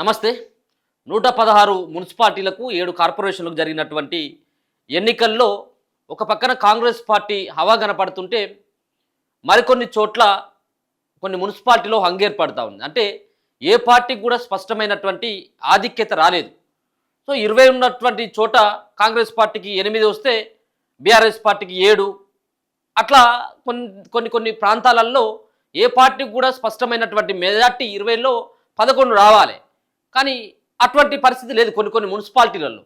నమస్తే. 116 మున్సిపాలిటీలకు 7 కార్పొరేషన్లకు జరిగినటువంటి ఎన్నికల్లో ఒక పక్కన కాంగ్రెస్ పార్టీ హవా కనపడుతుంటే మరికొన్ని చోట్ల కొన్ని మున్సిపాలిటీలో హంగేర్పడతా ఉంది. అంటే ఏ పార్టీకి కూడా స్పష్టమైనటువంటి ఆధిక్యత రాలేదు. సో 20 ఉన్నటువంటి చోట కాంగ్రెస్ పార్టీకి 8 వస్తే బీఆర్ఎస్ పార్టీకి 7, అట్లా కొన్ని ప్రాంతాలలో ఏ పార్టీకి కూడా స్పష్టమైనటువంటి మెజార్టీ 20లో 11 రావాలి. కానీ అటువంటి పరిస్థితి లేదు కొన్ని మున్సిపాలిటీలలో.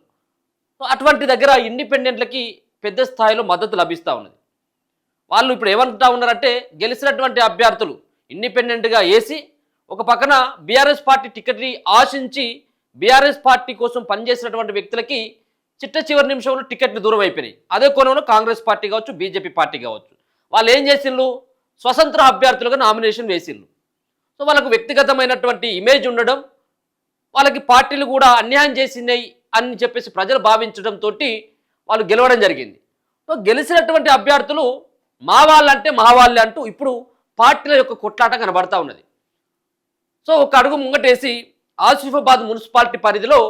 అటువంటి దగ్గర ఇండిపెండెంట్లకి పెద్ద స్థాయిలో మద్దతు లభిస్తూ ఉన్నది. వాళ్ళు ఇప్పుడు ఏమంటా ఉన్నారంటే గెలిచినటువంటి అభ్యర్థులు ఇండిపెండెంట్గా వేసి ఒక పక్కన బీఆర్ఎస్ పార్టీ టికెట్ని ఆశించి బీఆర్ఎస్ పార్టీ కోసం పనిచేసినటువంటి వ్యక్తులకి చిట్ట చివరి నిమిషంలో టికెట్లు దూరం అయిపోయినాయి. అదే కోణంలో కాంగ్రెస్ పార్టీ కావచ్చు, బీజేపీ పార్టీ కావచ్చు, వాళ్ళు ఏం చేసిండ్రు, స్వతంత్ర అభ్యర్థులుగా నామినేషన్ వేసిండ్రు. సో వాళ్ళకు వ్యక్తిగతమైనటువంటి ఇమేజ్ ఉండడం, వాళ్ళకి పార్టీలు కూడా అన్యాయం చేసినాయి అని చెప్పేసి ప్రజలు భావించడంతో వాళ్ళు గెలవడం జరిగింది. సో గెలిచినటువంటి అభ్యర్థులు మా వాళ్ళంటే మా వాళ్ళే అంటూ ఇప్పుడు పార్టీల యొక్క కొట్లాట కనబడతా ఉన్నది. సో ఒక అడుగు ముంగటేసి ఆసిఫాబాద్ మున్సిపాలిటీ పరిధిలో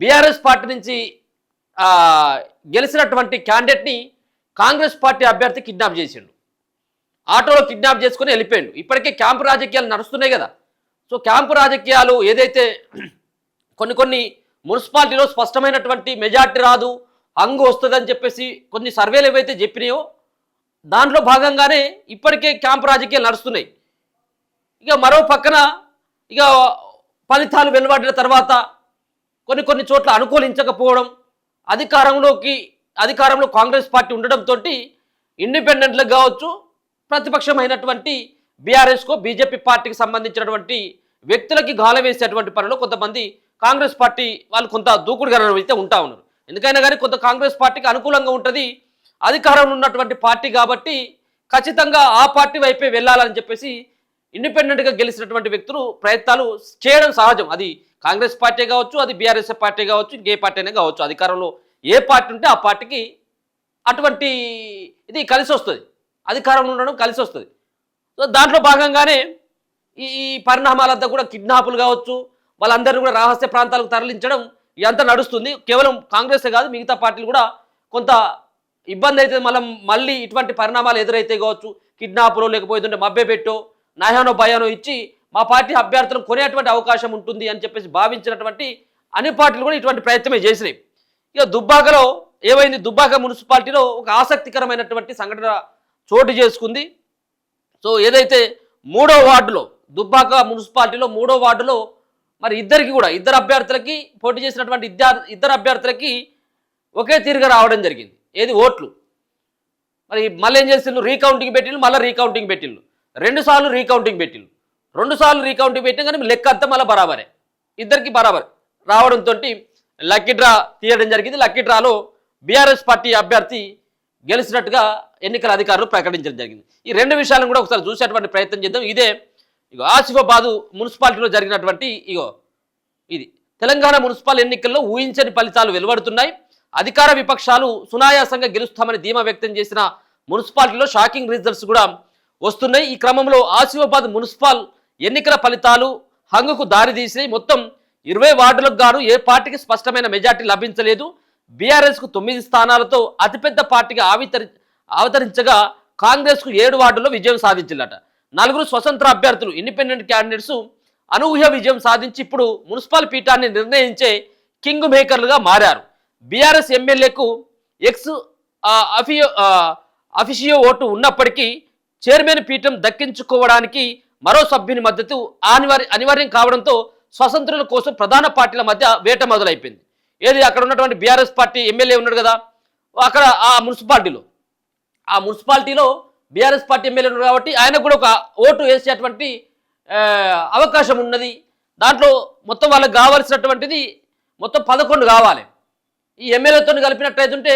బీఆర్ఎస్ పార్టీ నుంచి గెలిచినటువంటి క్యాండిడేట్ని కాంగ్రెస్ పార్టీ అభ్యర్థి కిడ్నాప్ చేసిండు. ఆటోలో కిడ్నాప్ చేసుకుని వెళ్ళిపోయాడు. ఇప్పటికే క్యాంపు రాజకీయాలు నడుస్తున్నాయి కదా. సో క్యాంపు రాజకీయాలు ఏదైతే కొన్ని మున్సిపాలిటీలో స్పష్టమైనటువంటి మెజార్టీ రాదు, హంగు వస్తుందని చెప్పేసి కొన్ని సర్వేలు ఏవైతే చెప్పినాయో దాంట్లో భాగంగానే ఇప్పటికే క్యాంపు రాజకీయాలు నడుస్తున్నాయి. ఇక మరో పక్కన ఇక ఫలితాలు వెలువడిన తర్వాత కొన్ని చోట్ల అనుకూలించకపోవడం, అధికారంలో కాంగ్రెస్ పార్టీ ఉండడంతో ఇండిపెండెంట్లకు కావచ్చు, ప్రతిపక్షమైనటువంటి బీఆర్ఎస్కో బీజేపీ పార్టీకి సంబంధించినటువంటి వ్యక్తులకి గాలం వేసేటువంటి పనిలో కొంతమంది కాంగ్రెస్ పార్టీ వాళ్ళు కొంత దూకుడుగా అయితే ఉంటా ఉన్నారు. ఎందుకైనా కానీ కొంత కాంగ్రెస్ పార్టీకి అనుకూలంగా ఉంటుంది, అధికారంలో ఉన్నటువంటి పార్టీ కాబట్టి ఖచ్చితంగా ఆ పార్టీ వైపే వెళ్ళాలని చెప్పేసి ఇండిపెండెంట్గా గెలిచినటువంటి వ్యక్తులు ప్రయత్నాలు చేయడం సహజం. అది కాంగ్రెస్ పార్టీ కావచ్చు, అది బీఆర్ఎస్ పార్టీ కావచ్చు, ఇంకే పార్టీ అయినా కావచ్చు. అధికారంలో ఏ పార్టీ ఉంటే ఆ పార్టీకి అటువంటి ఇది కలిసి వస్తుంది, అధికారంలో ఉండడం కలిసి వస్తుంది. సో దాంట్లో భాగంగానే ఈ పరిణామాలంతా కూడా కిడ్నాపులు కావచ్చు, వాళ్ళందరినీ కూడా రహస్య ప్రాంతాలకు తరలించడం ఇదంతా నడుస్తుంది. కేవలం కాంగ్రెసే కాదు, మిగతా పార్టీలు కూడా కొంత ఇబ్బంది అయితే మళ్ళీ ఇటువంటి పరిణామాలు ఎదురైతే కావచ్చు, కిడ్నాపులో లేకపోతుంటే మభ్యపెట్టో నయానో భయానో ఇచ్చి మా పార్టీ అభ్యర్థులను కొనేటువంటి అవకాశం ఉంటుంది అని చెప్పేసి భావించినటువంటి అన్ని పార్టీలు కూడా ఇటువంటి ప్రయత్నమే చేసినాయి. ఇక దుబ్బాకలో ఏమైంది, దుబ్బాక మున్సిపాలిటీలో ఒక ఆసక్తికరమైనటువంటి సంఘటన చోటు చేసుకుంది. సో ఏదైతే 3వ వార్డులో దుబ్బాక మున్సిపాలిటీలో 3వ వార్డులో మరి ఇద్దరు అభ్యర్థులకి పోటీ చేసినటువంటి ఇద్దరు అభ్యర్థులకి ఒకే తీరుగా రావడం జరిగింది. ఏది ఓట్లు. మరి మళ్ళీ ఏం చేసిండ్రు, రీకౌంటింగ్ పెట్టిండ్రు, మళ్ళీ రీకౌంటింగ్ పెట్టిండ్రు, 2 సార్లు రీకౌంటింగ్ పెట్టిండ్రు. 2 సార్లు రీకౌంటింగ్ పెట్టిన కానీ లెక్క అంతా మళ్ళీ బరాబరే, ఇద్దరికి బరాబర్ రావడంతో లక్కీ డ్రా తీయడం జరిగింది. లక్కీ డ్రాలో బీఆర్ఎస్ పార్టీ అభ్యర్థి గెలిచినట్టుగా ఎన్నికల అధికారులు ప్రకటించడం జరిగింది. ఈ 2 విషయాలను కూడా ఒకసారి చూసేటువంటి ప్రయత్నం చేద్దాం. ఇదే ఆసిఫాబాద్ మున్సిపాలిటీలో జరిగినటువంటి ఇది తెలంగాణ మున్సిపల్ ఎన్నికల్లో ఊహించని ఫలితాలు వెలువడుతున్నాయి. అధికార విపక్షాలు సునాయాసంగా గెలుస్తామని ధీమా వ్యక్తం చేసిన మున్సిపాలిటీలో షాకింగ్ రిజల్ట్స్ కూడా వస్తున్నాయి. ఈ క్రమంలో ఆసిఫాబాద్ మున్సిపల్ ఎన్నికల ఫలితాలు హంగుకు దారితీసినాయి. మొత్తం 20 వార్డులకు గాను ఏ పార్టీకి స్పష్టమైన మెజార్టీ లభించలేదు. బీఆర్ఎస్కు 9 స్థానాలతో అతిపెద్ద పార్టీగా అవతరించగా కాంగ్రెస్కు 7 వార్డుల్లో విజయం సాధించిందట. 4 స్వతంత్ర అభ్యర్థులు ఇండిపెండెంట్ క్యాండిడేట్స్ అనూహ్య విజయం సాధించి ఇప్పుడు మున్సిపల్ పీఠాన్ని నిర్ణయించే కింగ్ మేకర్లుగా మారారు. బీఆర్ఎస్ ఎమ్మెల్యేకు ఎక్స్ అఫిషియో ఓటు ఉన్నప్పటికీ చైర్మన్ పీఠం దక్కించుకోవడానికి మరో సభ్యుని మద్దతు అనివార్యం కావడంతో స్వతంత్రుల కోసం ప్రధాన పార్టీల మధ్య వేట మొదలైపోయింది. ఏది అక్కడ ఉన్నటువంటి బీఆర్ఎస్ పార్టీ ఎమ్మెల్యే ఉన్నాడు కదా, అక్కడ ఆ మున్సిపాలిటీలో బీఆర్ఎస్ పార్టీ ఎమ్మెల్యే ఉన్నాడు కాబట్టి ఆయనకు కూడా ఒక ఓటు వేసేటువంటి అవకాశం ఉన్నది. దాంట్లో మొత్తం వాళ్ళకి కావాల్సినటువంటిది మొత్తం 11 కావాలి. ఈ ఎమ్మెల్యేతో కలిపినట్టయితుంటే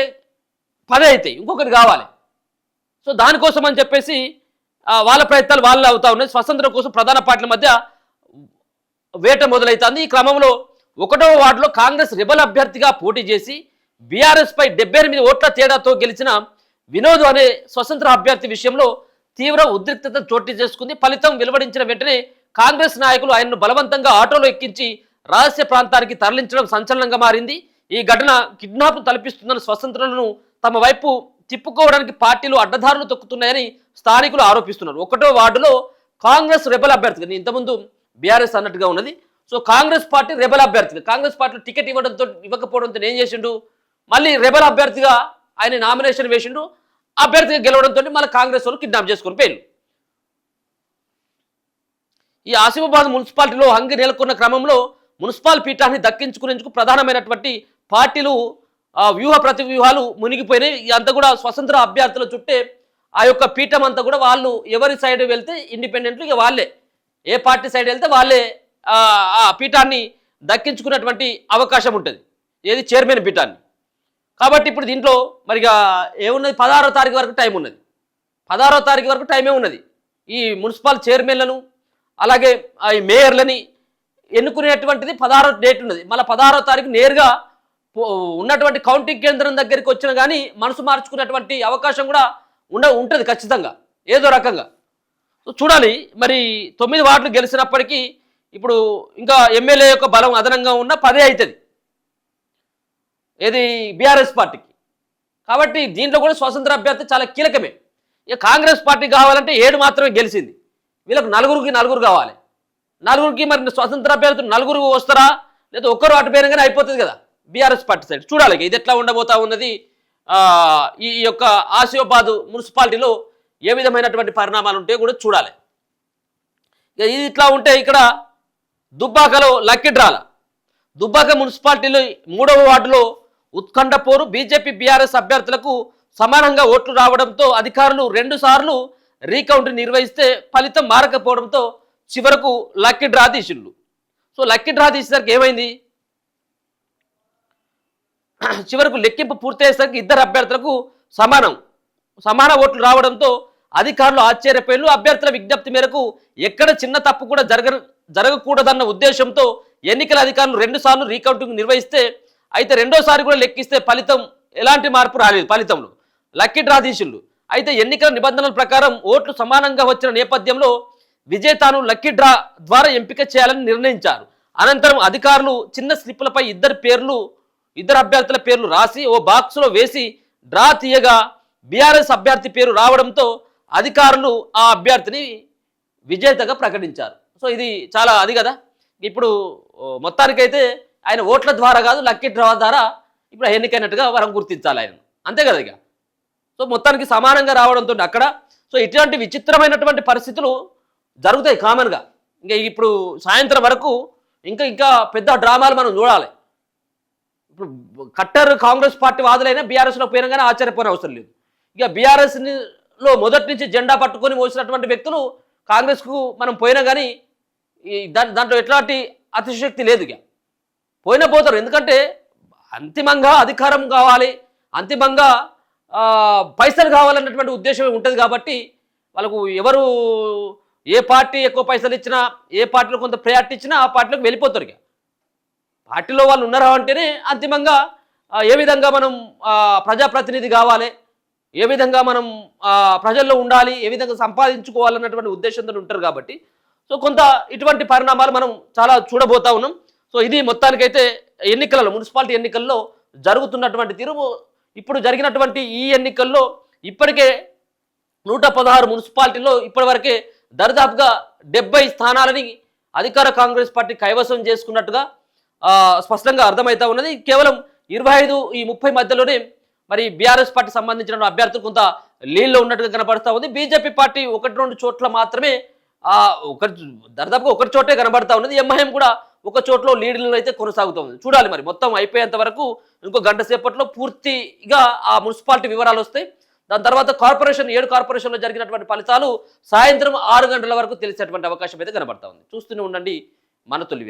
10 అవుతాయి, ఇంకొకటి కావాలి. సో దానికోసం అని చెప్పేసి వాళ్ళ ప్రయత్నాలు వాళ్ళే అవుతా ఉన్నాయి. స్వతంత్రం కోసం ప్రధాన పార్టీల మధ్య వేట మొదలవుతుంది. ఈ క్రమంలో 1వ వార్డులో కాంగ్రెస్ రెబల్ అభ్యర్థిగా పోటీ చేసి బీఆర్ఎస్ పై 78 ఓట్ల తేడాతో గెలిచిన వినోద్ అనే స్వతంత్ర అభ్యర్థి విషయంలో తీవ్ర ఉద్రిక్తత చోటు చేసుకుంది. ఫలితం వెలువడించిన వెంటనే కాంగ్రెస్ నాయకులు ఆయనను బలవంతంగా ఆటోలో ఎక్కించి రహస్య ప్రాంతానికి తరలించడం సంచలనంగా మారింది. ఈ ఘటన కిడ్నాప్ తలపిస్తుందన్న స్వతంత్రులను తమ వైపు తిప్పుకోవడానికి పార్టీలు అడ్డదారులు తొక్కుతున్నాయని స్థానికులు ఆరోపిస్తున్నారు. 1వ వార్డులో కాంగ్రెస్ రెబల్ అభ్యర్థిగా, ఇంతకుముందు బీఆర్ఎస్ అన్నట్టుగా ఉన్నది. సో కాంగ్రెస్ పార్టీ రెబల్ అభ్యర్థిగా, కాంగ్రెస్ పార్టీలో టికెట్ ఇవ్వకపోవడంతో ఏం చేసిండు, మళ్ళీ రెబల్ అభ్యర్థిగా ఆయన నామినేషన్ వేసిండు. అభ్యర్థిగా గెలవడంతో మళ్ళీ కాంగ్రెస్ వాళ్ళు కిడ్నాప్ చేసుకుని పోయిండు. ఈ ఆసిఫాబాద్ మున్సిపాలిటీలో హంగి నెలకొన్న క్రమంలో మున్సిపల్ పీఠాన్ని దక్కించుకునేందుకు ప్రధానమైనటువంటి పార్టీలు వ్యూహ ప్రతి వ్యూహాలు మునిగిపోయినాయి. అంతా కూడా స్వతంత్ర అభ్యర్థుల చుట్టే ఆ యొక్క పీఠం అంతా కూడా వాళ్ళు ఎవరి సైడ్ వెళ్తే ఇండిపెండెంట్లు ఇక వాళ్ళే, ఏ పార్టీ సైడ్ వెళ్తే వాళ్ళే ఆ పీఠాన్ని దక్కించుకున్నటువంటి అవకాశం ఉంటుంది, ఏది చైర్మన్ పీఠాన్ని. కాబట్టి ఇప్పుడు దీంట్లో మరిగా ఏమున్నది, 16వ తారీఖు వరకు టైం ఉన్నది. 16వ తారీఖు వరకు టైమే ఉన్నది. ఈ మున్సిపల్ చైర్మన్లను అలాగే ఈ మేయర్లని ఎన్నుకునేటువంటిది 16వ డేట్ ఉన్నది. మళ్ళీ 16వ తారీఖు నేరుగా ఉన్నటువంటి కౌంటింగ్ కేంద్రం దగ్గరికి వచ్చినా కానీ మనసు మార్చుకునేటువంటి అవకాశం కూడా ఉంటుంది ఖచ్చితంగా ఏదో రకంగా. చూడాలి మరి. 9 వార్డులు గెలిచినప్పటికీ ఇప్పుడు ఇంకా ఎమ్మెల్యే యొక్క బలం అదనంగా ఉన్న 10 అవుతుంది ఏది బీఆర్ఎస్ పార్టీకి. కాబట్టి దీంట్లో కూడా స్వతంత్ర అభ్యర్థి చాలా కీలకమే. ఇక కాంగ్రెస్ పార్టీ కావాలంటే 7 మాత్రమే గెలిచింది, వీళ్ళకు 4 కావాలి. 4కి మరి స్వతంత్ర అభ్యర్థులు 4 వస్తారా, లేదా ఒక్కరు అటు పోయినా కానీ అయిపోతుంది కదా బీఆర్ఎస్ పార్టీ సైడ్. చూడాలి ఇది ఎట్లా ఉండబోతా ఉన్నది. ఈ యొక్క ఆసిఫాబాద్ మున్సిపాలిటీలో ఏ విధమైనటువంటి పరిణామాలు ఉంటాయో కూడా చూడాలి. ఇది ఇట్లా ఉంటే ఇక్కడ దుబ్బాకలో లక్కీ డ్రాల, దుబ్బాక మున్సిపాలిటీలో 3వ వార్డులో ఉత్కంఠ పోరు. బీజేపీ బీఆర్ఎస్ అభ్యర్థులకు సమానంగా ఓట్లు రావడంతో అధికారులు 2 సార్లు రీకౌంట్ నిర్వహిస్తే ఫలితం మారకపోవడంతో చివరకు లక్కీ డ్రా తీసిండ్రు. సో లక్కీ డ్రా తీసేసరికి ఏమైంది, చివరకు లెక్కింపు పూర్తయ్యేసరికి 2 అభ్యర్థులకు సమాన ఓట్లు రావడంతో అధికారులు ఆశ్చర్యపోయారు. అభ్యర్థుల విజ్ఞప్తి మేరకు ఎక్కడ చిన్న తప్పు కూడా జరగకూడదన్న ఉద్దేశంతో ఎన్నికల అధికారులు 2 సార్లు రీకౌంటింగ్ నిర్వహిస్తే, అయితే 2వసారి కూడా లెక్కిస్తే ఫలితం ఎలాంటి మార్పు రాలేదు. ఫలితంలో లక్కీ డ్రా తీసిండ్రు. అయితే ఎన్నికల నిబంధనల ప్రకారం ఓట్లు సమానంగా వచ్చిన నేపథ్యంలో విజేతను లక్కీ డ్రా ద్వారా ఎంపిక చేయాలని నిర్ణయించారు. అనంతరం అధికారులు చిన్న స్లిప్పులపై 2 అభ్యర్థుల పేర్లు రాసి ఓ బాక్సులో వేసి డ్రా తీయగా బీఆర్ఎస్ అభ్యర్థి పేరు రావడంతో అధికారులు ఆ అభ్యర్థిని విజేతగా ప్రకటించారు. సో ఇది చాలా అది కదా. ఇప్పుడు మొత్తానికైతే ఆయన ఓట్ల ద్వారా కాదు లక్కీ డ్రా ద్వారా ఇప్పుడు ఎన్నికైనట్టుగా మనం గుర్తించాలి ఆయన, అంతే కదా. ఇక సో మొత్తానికి సమానంగా రావడంతో అక్కడ సో ఇట్లాంటి విచిత్రమైనటువంటి పరిస్థితులు జరుగుతాయి కామన్గా. ఇంకా ఇప్పుడు సాయంత్రం వరకు ఇంకా పెద్ద డ్రామాలు మనం చూడాలి. ఇప్పుడు కట్టర్ కాంగ్రెస్ పార్టీ వాదులైనా బీఆర్ఎస్లో పోయినా కానీ ఆశ్చర్యపోయిన అవసరం లేదు. ఇక బీఆర్ఎస్లో మొదటి నుంచి జెండా పట్టుకొని మోసినటువంటి వ్యక్తులు కాంగ్రెస్కు మనం పోయినా కానీ దాంట్లో ఎట్లాంటి అతిశక్తి లేదు. ఇక పోతారు, ఎందుకంటే అంతిమంగా అధికారం కావాలి, అంతిమంగా పైసలు కావాలన్నటువంటి ఉద్దేశం ఉంటుంది. కాబట్టి వాళ్ళకు ఎవరు ఏ పార్టీ ఎక్కువ పైసలు ఇచ్చినా, ఏ పార్టీలో కొంత ప్రయారిటీ ఇచ్చినా ఆ పార్టీలోకి వెళ్ళిపోతారు. ఇక పార్టీలో వాళ్ళు ఉన్నారా అంటేనే అంతిమంగా ఏ విధంగా మనం ప్రజాప్రతినిధి కావాలి, ఏ విధంగా మనం ప్రజల్లో ఉండాలి, ఏ విధంగా సంపాదించుకోవాలన్నటువంటి ఉద్దేశంతో ఉంటారు. కాబట్టి సో కొంత ఇటువంటి పరిణామాలు మనం చాలా చూడబోతా ఉన్నాం. సో ఇది మొత్తానికైతే ఎన్నికలలో, మున్సిపాలిటీ ఎన్నికల్లో జరుగుతున్నటువంటి తీరు. ఇప్పుడు జరిగినటువంటి ఈ ఎన్నికల్లో ఇప్పటికే 116 మున్సిపాలిటీల్లో ఇప్పటివరకే దరిదాపుగా 70 స్థానాలని అధికార కాంగ్రెస్ పార్టీ కైవసం చేసుకున్నట్టుగా స్పష్టంగా అర్థమవుతా ఉన్నది. కేవలం 25 ఈ 30 మధ్యలోనే మరి బీఆర్ఎస్ పార్టీ సంబంధించిన అభ్యర్థులు కొంత లీడ్లో ఉన్నట్టుగా కనబడతా ఉంది. బీజేపీ పార్టీ 1-2 చోట్ల మాత్రమే దరిదాపుగా 1 చోటే కనబడతా ఉన్నది. ఎంఐఎం కూడా 1 చోట్ల లీడ్లో అయితే కొనసాగుతుంది. చూడాలి మరి మొత్తం అయిపోయేంత వరకు ఇంకో గంట సేపట్లో పూర్తిగా ఆ మున్సిపాలిటీ వివరాలు వస్తాయి. దాని తర్వాత 7 కార్పొరేషన్లో జరిగినటువంటి ఫలితాలు సాయంత్రం 6 గంటల వరకు తెలిసేటువంటి అవకాశం అయితే కనబడతా ఉంది. చూస్తూనే ఉండండి మన తొలి వెలుగు.